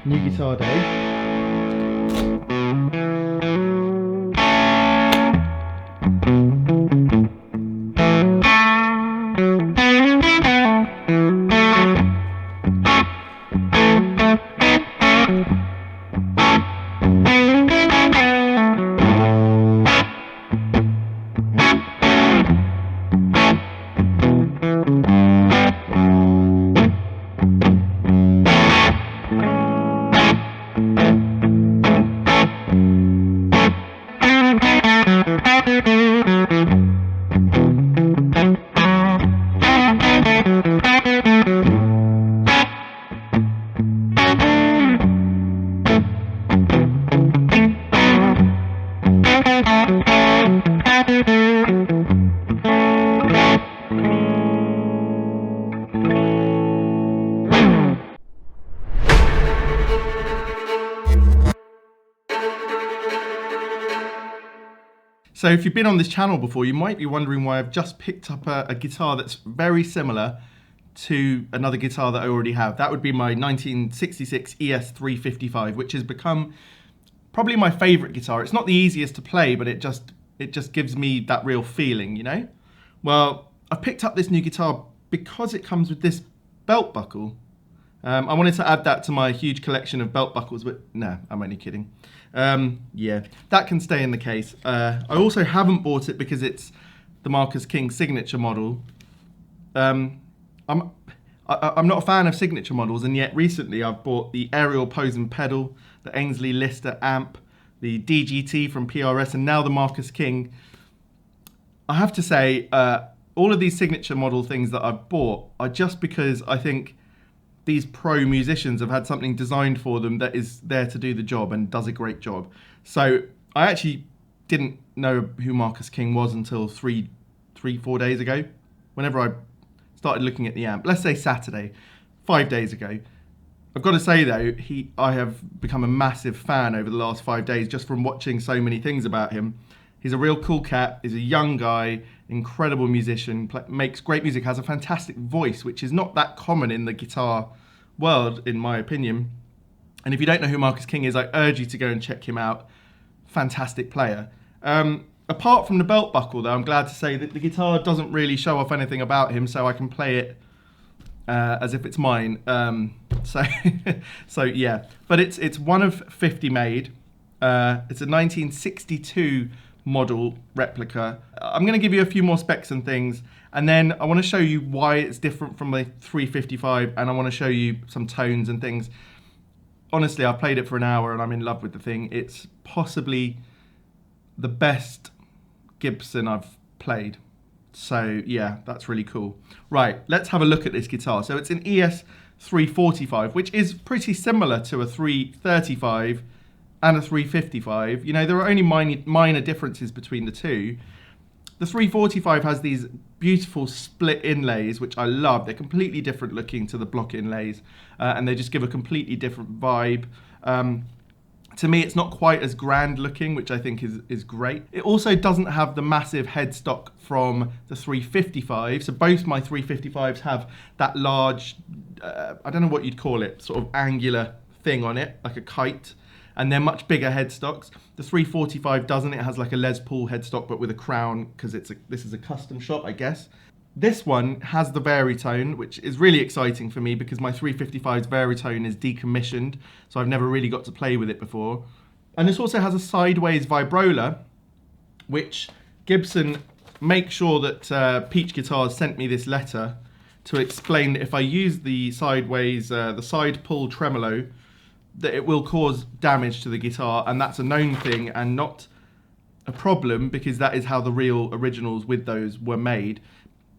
New guitar day. So if you've been on this channel before, you might be wondering why I've just picked up a guitar that's very similar to another guitar that I already have. That would be my 1966 ES-345, which has become probably my favorite guitar. It's not the easiest to play, but it just gives me that real feeling, you know? Well, I've picked up this new guitar because it comes with this belt buckle. I wanted to add that to my huge collection of belt buckles, but no, I'm only kidding. Yeah, that can stay in the case. I also haven't bought it because it's the Marcus King signature model. I'm not a fan of signature models, and yet recently I've bought the Aerial Pose and Pedal, the Ainsley Lister amp, the DGT from PRS, and now the Marcus King. I have to say, all of these signature model things that I've bought are just because I think these pro musicians have had something designed for them that is there to do the job and does a great job. So I actually didn't know who Marcus King was until 4 days ago. Whenever I started looking at the amp, let's say Saturday, 5 days ago. I've got to say though, I have become a massive fan over the last 5 days just from watching so many things about him. He's a real cool cat. He's a young guy, incredible musician, makes great music, has a fantastic voice, which is not that common in the guitar world, in my opinion. And if you don't know who Marcus King is, I urge you to go and check him out. Fantastic player. Apart from the belt buckle, though, I'm glad to say that the guitar doesn't really show off anything about him, so I can play it as if it's mine. So yeah, but it's one of 50 made. It's a 1962 model replica. I'm going to give you a few more specs and things, and then I want to show you why it's different from the 355, and I want to show you some tones and things. Honestly, I played it for an hour and I'm in love with the thing. It's possibly the best Gibson I've played. So yeah, that's really cool. Right, let's have a look at this guitar. So it's an ES-345, which is pretty similar to a 335 and a 355. You know, there are only minor differences between the two. The 345 has these beautiful split inlays, which I love. They're completely different looking to the block inlays, and they just give a completely different vibe. To me, it's not quite as grand looking, which I think is great. It also doesn't have the massive headstock from the 355. So both my 355s have that large, I don't know what you'd call it, sort of angular thing on it, like a kite. And they're much bigger headstocks. The 345 doesn't. It has like a Les Paul headstock, but with a crown, because this is a custom shop, I guess. This one has the Varitone, which is really exciting for me because my 355's Varitone is decommissioned, so I've never really got to play with it before. And this also has a sideways vibrola, which Gibson make sure that Peach Guitars sent me this letter to explain that if I use the sideways, the side pull tremolo, that it will cause damage to the guitar, and that's a known thing and not a problem because that is how the real originals with those were made.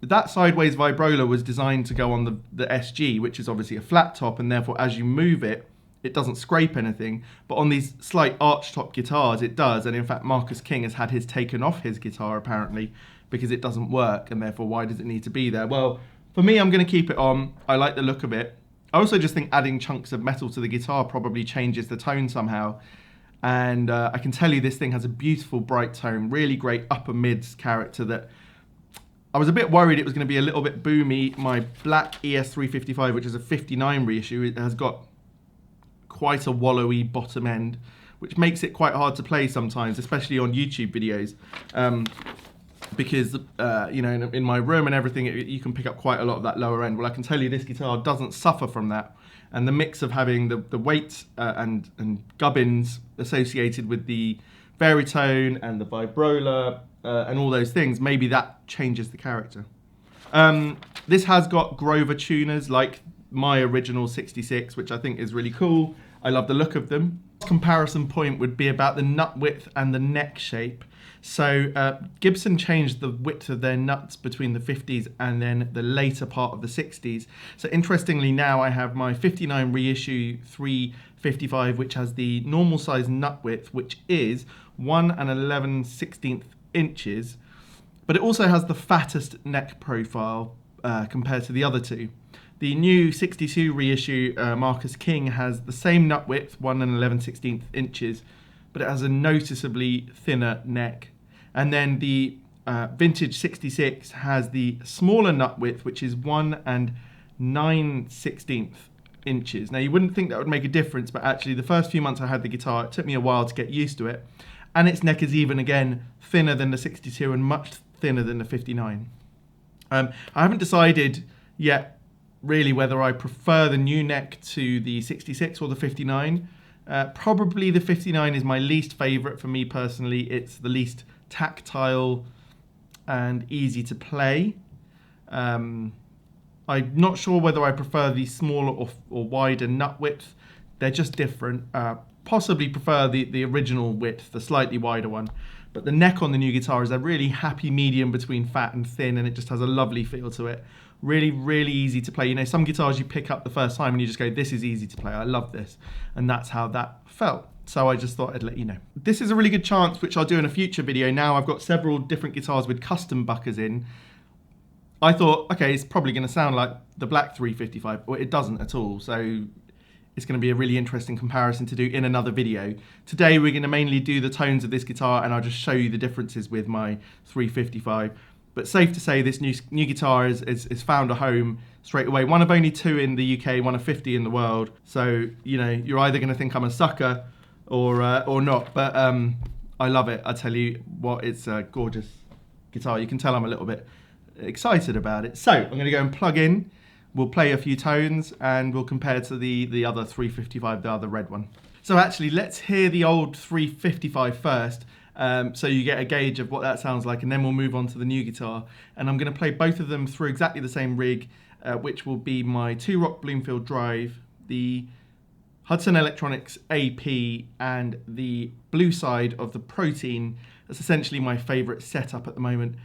That sideways vibrola was designed to go on the SG, which is obviously a flat top, and therefore as you move it, it doesn't scrape anything. But on these slight arch top guitars, it does, and in fact Marcus King has had his taken off his guitar apparently because it doesn't work, and therefore why does it need to be there? Well, for me, I'm going to keep it on. I like the look of it. I also just think adding chunks of metal to the guitar probably changes the tone somehow. And I can tell you this thing has a beautiful bright tone, really great upper mids character that I was a bit worried it was going to be a little bit boomy. My black ES-355, which is a 59 reissue, it has got quite a wallowy bottom end, which makes it quite hard to play sometimes, especially on YouTube videos. Because you know, in my room and everything, you can pick up quite a lot of that lower end. Well, I can tell you this guitar doesn't suffer from that, and the mix of having the weight and gubbins associated with the Varitone and the vibrola and all those things, maybe that changes the character. This has got Grover tuners like my original 66, which I think is really cool. I love the look of them. Comparison point would be about the nut width and the neck shape. So Gibson changed the width of their nuts between the 50s and then the later part of the 60s. So interestingly, now I have my 59 reissue 355, which has the normal size nut width, which is 1 11/16 inches, but it also has the fattest neck profile compared to the other two. The new 62 reissue Marcus King has the same nut width, 1 11/16 inches, but it has a noticeably thinner neck. And then the vintage 66 has the smaller nut width, which is 1 9/16 inches. Now, you wouldn't think that would make a difference, but actually the first few months I had the guitar, it took me a while to get used to it. And its neck is even, again, thinner than the 62 and much thinner than the 59. I haven't decided yet really whether I prefer the new neck to the 66 or the 59. Probably the 59 is my least favorite for me personally. It's the least tactile and easy to play. I'm not sure whether I prefer the smaller or wider nut width. They're just different. Possibly prefer the original width, the slightly wider one. But the neck on the new guitar is a really happy medium between fat and thin, and it just has a lovely feel to it. Really, really easy to play. You know, some guitars you pick up the first time and you just go, this is easy to play. I love this. And that's how that felt. So I just thought I'd let you know. This is a really good chance, which I'll do in a future video. Now I've got several different guitars with Custombuckers in. I thought, okay, it's probably going to sound like the black 355. Well, it doesn't at all. So it's going to be a really interesting comparison to do in another video. Today we're going to mainly do the tones of this guitar, and I'll just show you the differences with my 355. But safe to say this new guitar is found a home straight away. One of only 2 in the UK, one of 50 in the world. So, you know, you're either going to think I'm a sucker or not. But I love it. I tell you what, it's a gorgeous guitar. You can tell I'm a little bit excited about it. So I'm going to go and plug in. We'll play a few tones and we'll compare to the other 355, the other red one. So actually, let's hear the old 355 first. So you get a gauge of what that sounds like, and then we'll move on to the new guitar. And I'm going to play both of them through exactly the same rig, which will be my 2-Rock Bloomfield Drive, the Hudson Electronics AP, and the blue side of the Protein. That's essentially my favourite setup at the moment.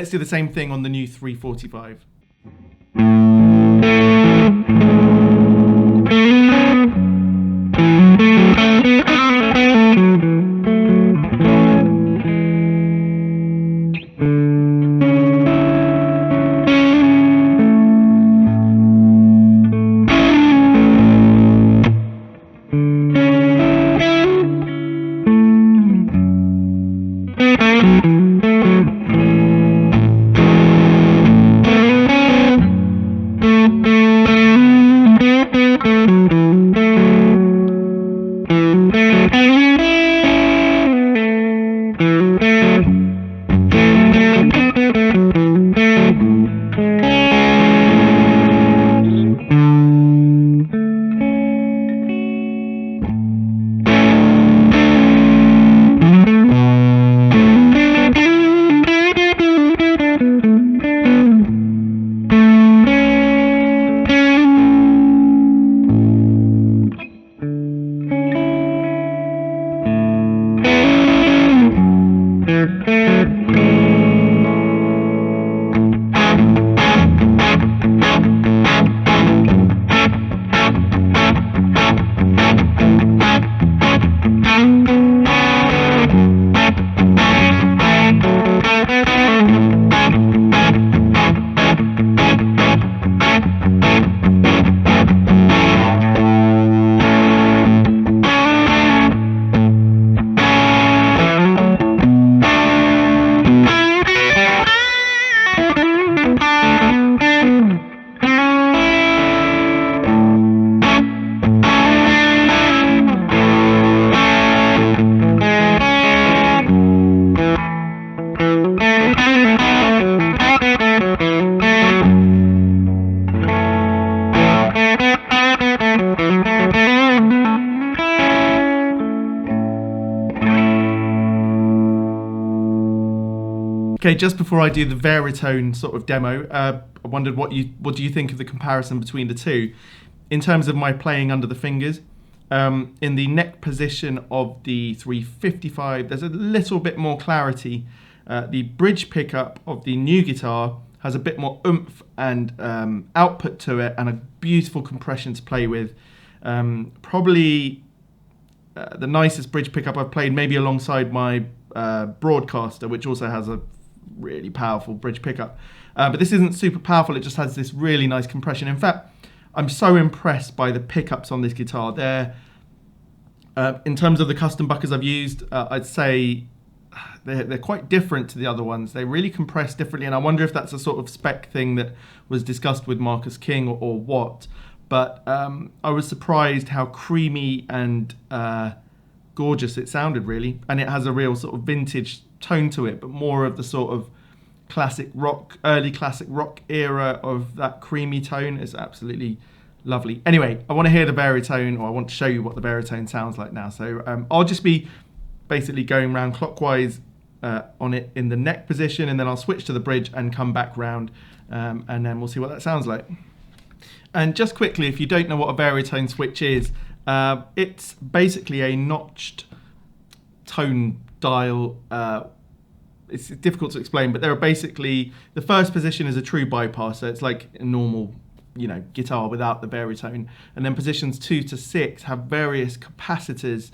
let's do the same thing on the new 345. Okay, just before I do the Varitone sort of demo, I wondered what do you think of the comparison between the two in terms of my playing under the fingers. In the neck position of the 355, there's a little bit more clarity. The bridge pickup of the new guitar has a bit more oomph and output to it, and a beautiful compression to play with. Probably the nicest bridge pickup I've played, maybe alongside my Broadcaster, which also has a really powerful bridge pickup. But this isn't super powerful, it just has this really nice compression. In fact, I'm so impressed by the pickups on this guitar. They're, in terms of the Custombuckers I've used, I'd say they're quite different to the other ones. They really compress differently, and I wonder if that's a sort of spec thing that was discussed with Marcus King or what. But I was surprised how creamy and gorgeous it sounded, really. And it has a real sort of vintage tone to it, but more of the sort of classic rock, early classic rock era of that creamy tone. Is absolutely lovely. Anyway, I want to hear the baritone, or I want to show you what the baritone sounds like now. So I'll just be basically going round clockwise on it in the neck position, and then I'll switch to the bridge and come back round, and then we'll see what that sounds like. And just quickly, if you don't know what a baritone switch is, it's basically a notched tone dial. It's difficult to explain, but there are basically, the first position is a true bypass, so it's like a normal, guitar without the baritone. And then positions 2 to 6 have various capacitors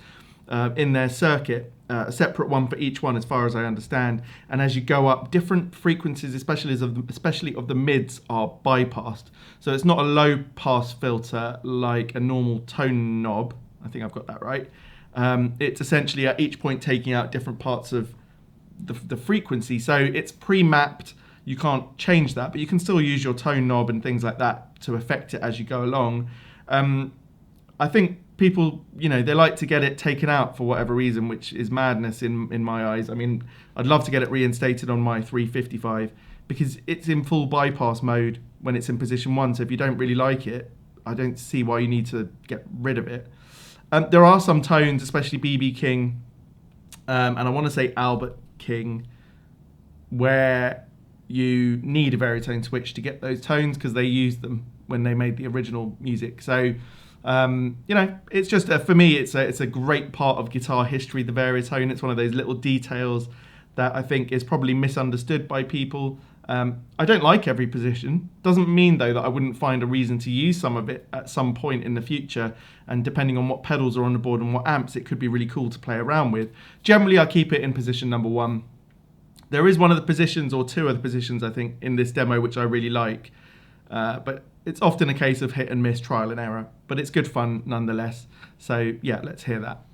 in their circuit, a separate one for each one, as far as I understand. And as you go up, different frequencies, especially of the mids, are bypassed. So it's not a low pass filter like a normal tone knob. I think I've got that right. It's essentially at each point taking out different parts of the frequency. So it's pre-mapped. You can't change that, but you can still use your tone knob and things like that to affect it as you go along. I think people, they like to get it taken out for whatever reason, which is madness in my eyes. I mean, I'd love to get it reinstated on my 355 because it's in full bypass mode when it's in position 1. So if you don't really like it, I don't see why you need to get rid of it. There are some tones, especially B.B. King, and I want to say Albert King, where you need a baritone switch to get those tones because they used them when they made the original music. So, it's just, for me, it's a great part of guitar history, the baritone. It's one of those little details that I think is probably misunderstood by people. I don't like every position. Doesn't mean though that I wouldn't find a reason to use some of it at some point in the future, and depending on what pedals are on the board and what amps, it could be really cool to play around with. Generally I keep it in position number 1. There is one of the positions, or 2 of the positions I think in this demo, which I really like, but it's often a case of hit and miss, trial and error, but it's good fun nonetheless. So yeah, let's hear that.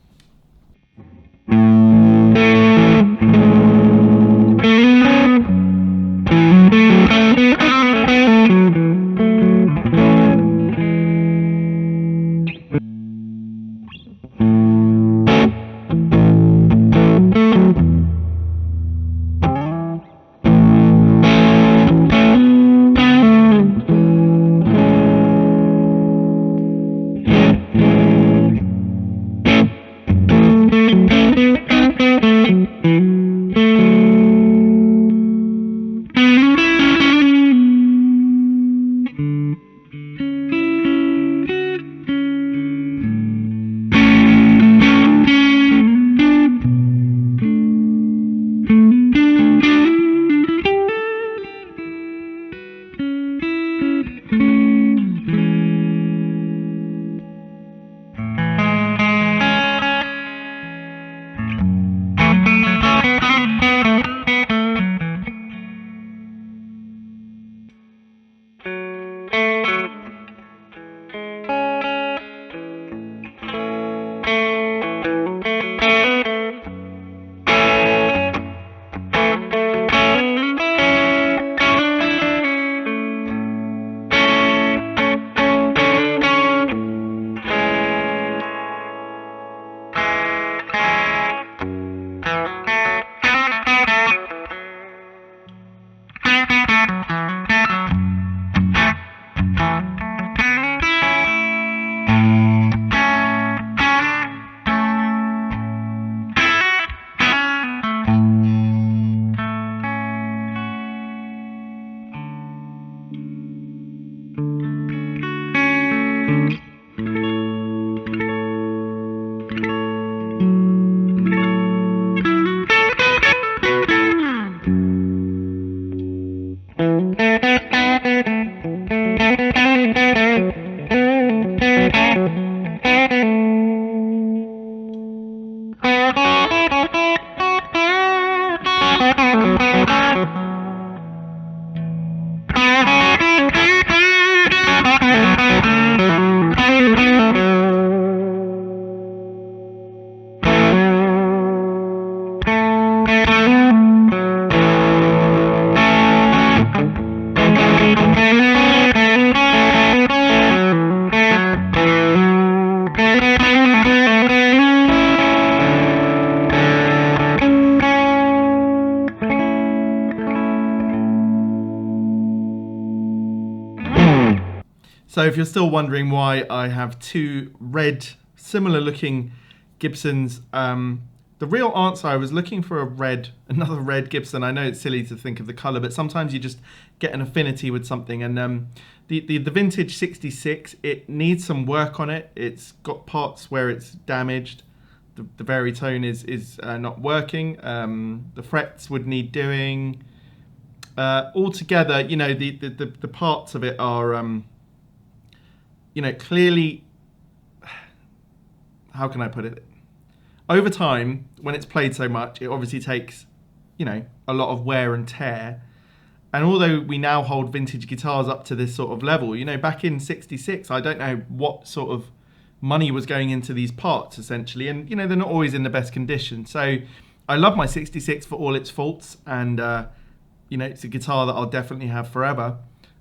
So if you're still wondering why I have 2 red, similar looking Gibsons, the real answer, I was looking for another red Gibson. I know it's silly to think of the color, but sometimes you just get an affinity with something. And the vintage 66, it needs some work on it. It's got parts where it's damaged. The Varitone is not working. The frets would need doing. Altogether, you know, the parts of it are, you know, clearly, how can I put it? Over time, when it's played so much, it obviously takes, you know, a lot of wear and tear. And although we now hold vintage guitars up to this sort of level, you know, back in 66, I don't know what sort of money was going into these parts, essentially. And, you know, they're not always in the best condition. So I love my 66 for all its faults. And, you know, it's a guitar that I'll definitely have forever.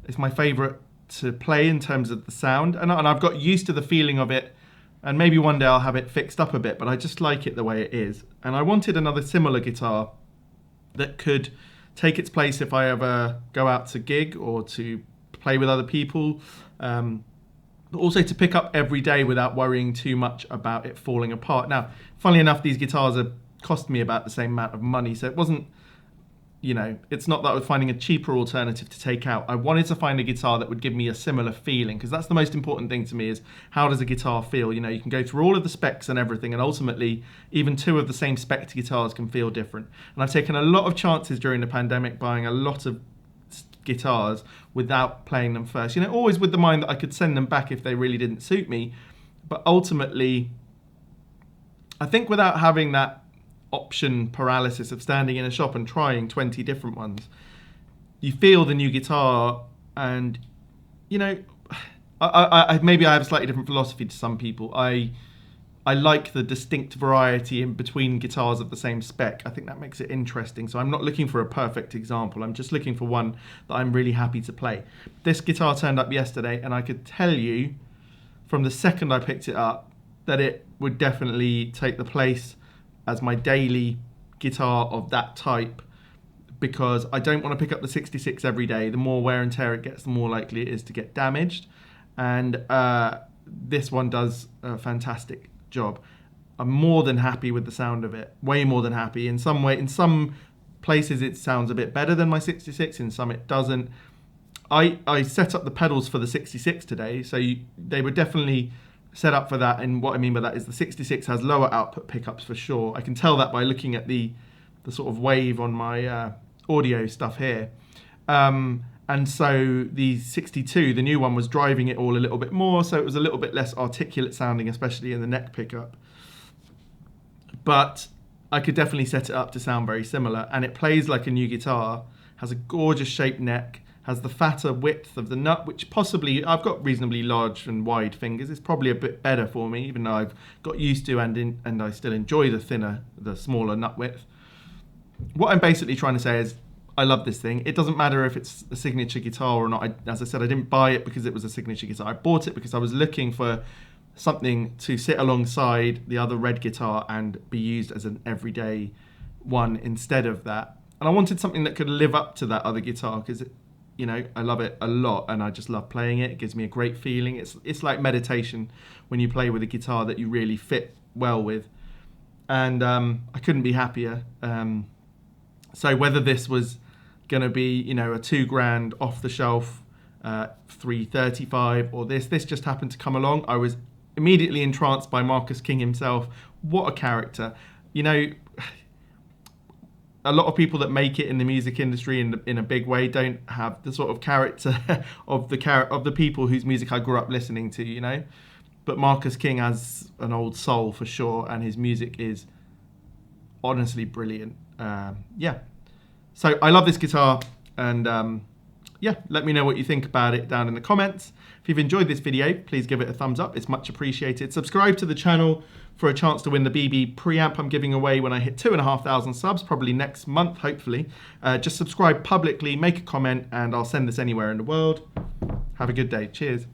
It's my favorite to play in terms of the sound. And I've got used to the feeling of it. And maybe one day I'll have it fixed up a bit, but I just like it the way it is. And I wanted another similar guitar that could take its place if I ever go out to gig or to play with other people. But also to pick up every day without worrying too much about it falling apart. Now, funnily enough, these guitars are cost me about the same amount of money, so it wasn't, you know, it's not that I was finding a cheaper alternative to take out. I wanted to find a guitar that would give me a similar feeling, because that's the most important thing to me, is how does a guitar feel? You know, you can go through all of the specs and everything, and ultimately even two of the same spec guitars can feel different. And I've taken a lot of chances during the pandemic buying a lot of guitars without playing them first. You know, always with the mind that I could send them back if they really didn't suit me. But ultimately, I think without having that option paralysis of standing in a shop and trying 20 different ones, you feel the new guitar, and you know, I maybe I have a slightly different philosophy to some people. I like the distinct variety in between guitars of the same spec. I think that makes it interesting. So I'm not looking for a perfect example. I'm just looking for one that I'm really happy to play. This guitar turned up yesterday, and I could tell you from the second I picked it up that it would definitely take the place as my daily guitar of that type, because I don't want to pick up the 66 every day. The more wear and tear it gets, the more likely it is to get damaged. And this one does a fantastic job. I'm more than happy with the sound of it, way more than happy. In some places it sounds a bit better than my 66, in some it doesn't. I set up the pedals for the 66 today, so they were definitely set up for that. And what I mean by that is the 66 has lower output pickups for sure. I can tell that by looking at the sort of wave on my audio stuff here. And so the 62, the new one, was driving it all a little bit more, so it was a little bit less articulate sounding, especially in the neck pickup. But I could definitely set it up to sound very similar, and it plays like a new guitar, has a gorgeous shaped neck, has the fatter width of the nut, which possibly, I've got reasonably large and wide fingers. It's probably a bit better for me, even though I've got used to and I still enjoy the smaller nut width. What I'm basically trying to say is, I love this thing. It doesn't matter if it's a signature guitar or not. As I said, I didn't buy it because it was a signature guitar. I bought it because I was looking for something to sit alongside the other red guitar and be used as an everyday one instead of that. And I wanted something that could live up to that other guitar, because you know, I love it a lot and I just love playing it. It gives me a great feeling. It's like meditation when you play with a guitar that you really fit well with. And I couldn't be happier. So whether this was going to be, you know, a $2,000 off the shelf 335 or this just happened to come along, I was immediately entranced by Marcus King himself. What a character. You know, a lot of people that make it in the music industry in a big way don't have the sort of character of the people whose music I grew up listening to, you know. But Marcus King has an old soul for sure, and his music is honestly brilliant. Yeah. So I love this guitar, and yeah, let me know what you think about it down in the comments. If you've enjoyed this video, please give it a thumbs up. It's much appreciated. Subscribe to the channel for a chance to win the BB preamp I'm giving away when I hit 2,500 subs, probably next month, hopefully. Just subscribe publicly, make a comment, and I'll send this anywhere in the world. Have a good day. Cheers.